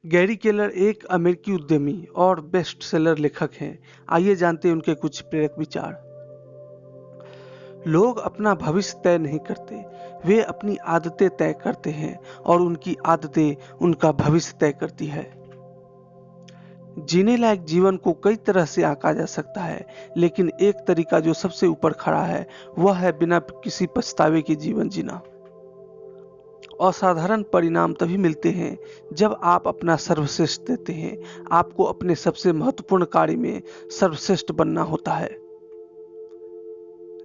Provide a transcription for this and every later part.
Gary Keller एक अमेरिकी उद्यमी और बेस्ट सेलर लेखक हैं। आइए जानते हैं उनके कुछ प्रेरक विचार। लोग अपना भविष्य तय नहीं करते, वे अपनी आदतें तय करते हैं और उनकी आदतें उनका भविष्य तय करती है। जीने लायक जीवन को कई तरह से आंका जा सकता है, लेकिन एक तरीका जो सबसे ऊपर खड़ा है वह है बिना किसी पछतावे के जीवन जीना। असाधारण परिणाम तभी मिलते हैं जब आप अपना सर्वश्रेष्ठ देते हैं। आपको अपने सबसे महत्वपूर्ण कार्य में सर्वश्रेष्ठ बनना होता है।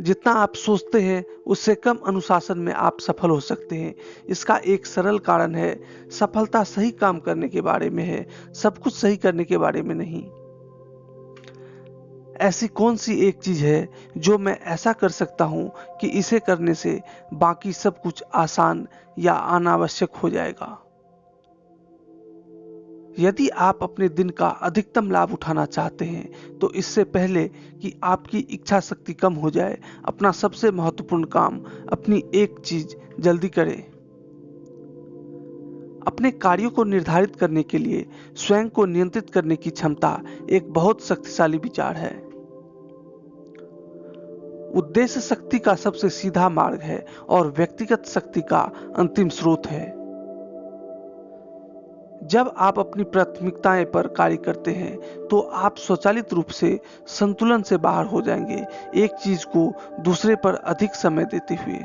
जितना आप सोचते हैं उससे कम अनुशासन में आप सफल हो सकते हैं। इसका एक सरल कारण है, सफलता सही काम करने के बारे में है, सब कुछ सही करने के बारे में नहीं। ऐसी कौन सी एक चीज है जो मैं ऐसा कर सकता हूं कि इसे करने से बाकी सब कुछ आसान या अनावश्यक हो जाएगा। यदि आप अपने दिन का अधिकतम लाभ उठाना चाहते हैं तो इससे पहले कि आपकी इच्छा शक्ति कम हो जाए, अपना सबसे महत्वपूर्ण काम, अपनी एक चीज जल्दी करें। अपने कार्यों को निर्धारित करने के लिए स्वयं को नियंत्रित करने की क्षमता एक बहुत शक्तिशाली विचार है। उद्देश्य शक्ति का सबसे सीधा मार्ग है और व्यक्तिगत शक्ति का अंतिम स्रोत है। जब आप अपनी प्राथमिकताएं पर कार्य करते हैं तो आप स्वचालित रूप से संतुलन से बाहर हो जाएंगे, एक चीज को दूसरे पर अधिक समय देते हुए।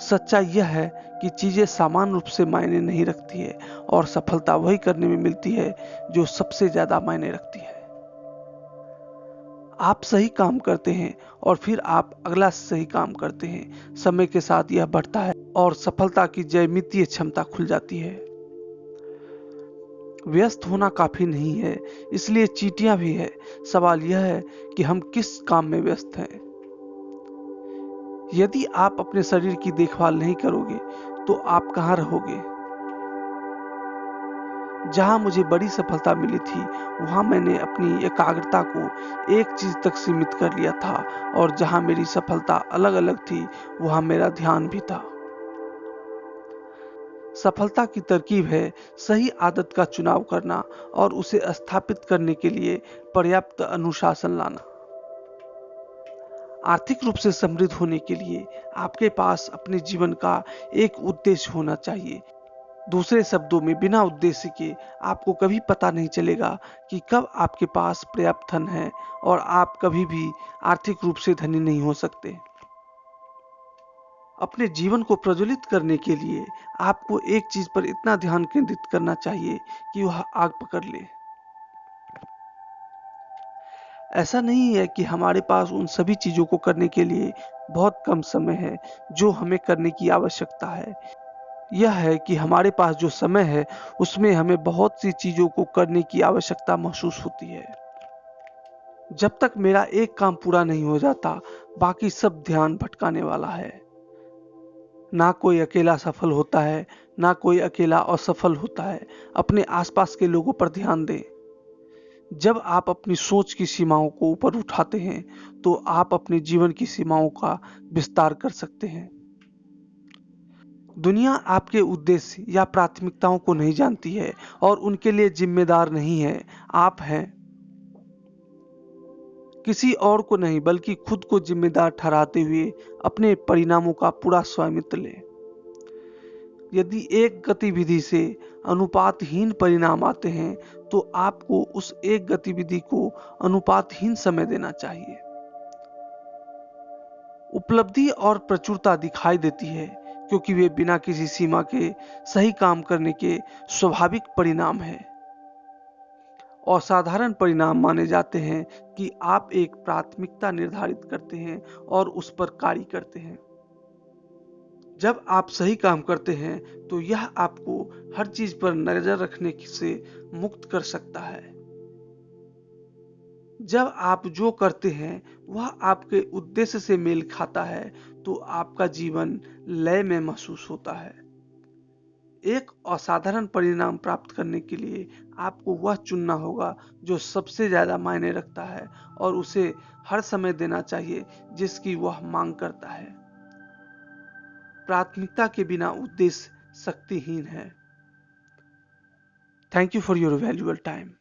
सच्चाई यह है कि चीजें समान रूप से मायने नहीं रखती है और सफलता वही करने में मिलती है जो सबसे ज्यादा मायने रखती है। आप सही काम करते हैं और फिर आप अगला सही काम करते हैं। समय के साथ यह बढ़ता है और सफलता की ज्यामितीय क्षमता खुल जाती है। व्यस्त होना काफी नहीं है, इसलिए चीटियां भी है। सवाल यह है कि हम किस काम में व्यस्त हैं। यदि आप अपने शरीर की देखभाल नहीं करोगे तो आप कहां रहोगे। जहां मुझे बड़ी सफलता मिली थी वहां मैंने अपनी एकाग्रता को एक चीज तक सीमित कर लिया था, और जहां मेरी सफलता अलग अलग थी वहां मेरा ध्यान भी था। सफलता की तरकीब है सही आदत का चुनाव करना और उसे स्थापित करने के लिए पर्याप्त अनुशासन लाना। आर्थिक रूप से समृद्ध होने के लिए आपके पास अपने जीवन का एक उद्देश्य होना चाहिए। दूसरे शब्दों में, बिना उद्देश्य के आपको कभी पता नहीं चलेगा कि कब आपके पास पर्याप्त धन है, और आप कभी भी आर्थिक रूप से धनी नहीं हो सकते। अपने जीवन को प्रज्वलित करने के लिए आपको एक चीज पर इतना ध्यान केंद्रित करना चाहिए कि वह आग पकड़ ले। ऐसा नहीं है कि हमारे पास उन सभी चीजों को करने के लिए बहुत कम समय है जो हमें करने की आवश्यकता है। यह है कि हमारे पास जो समय है उसमें हमें बहुत सी चीजों को करने की आवश्यकता महसूस होती है। जब तक मेरा एक काम पूरा नहीं हो जाता, बाकी सब ध्यान भटकाने वाला है। ना कोई अकेला सफल होता है, ना कोई अकेला असफल होता है। अपने आसपास के लोगों पर ध्यान दें। जब आप अपनी सोच की सीमाओं को ऊपर उठाते हैं तो आप अपने जीवन की सीमाओं का विस्तार कर सकते हैं। दुनिया आपके उद्देश्य या प्राथमिकताओं को नहीं जानती है और उनके लिए जिम्मेदार नहीं है। आप हैं। किसी और को नहीं बल्कि खुद को जिम्मेदार ठहराते हुए अपने परिणामों का पूरा स्वामित्व लें। यदि एक गतिविधि से अनुपातहीन परिणाम आते हैं तो आपको उस एक गतिविधि को अनुपातहीन समय देना चाहिए। उपलब्धि और प्रचुरता दिखाई देती है क्योंकि वे बिना किसी सीमा के सही काम करने के स्वाभाविक परिणाम हैं। असाधारण परिणाम माने जाते हैं कि आप एक प्राथमिकता निर्धारित करते हैं और उस पर कार्य करते हैं। जब आप सही काम करते हैं तो यह आपको हर चीज पर नजर रखने से मुक्त कर सकता है। जब आप जो करते हैं वह आपके उद्देश्य से मेल खाता है तो आपका जीवन लय में महसूस होता है। एक असाधारण परिणाम प्राप्त करने के लिए आपको वह चुनना होगा जो सबसे ज्यादा मायने रखता है और उसे हर समय देना चाहिए जिसकी वह मांग करता है। प्राथमिकता के बिना उद्देश्य शक्तिहीन है। Thank you for your valuable time.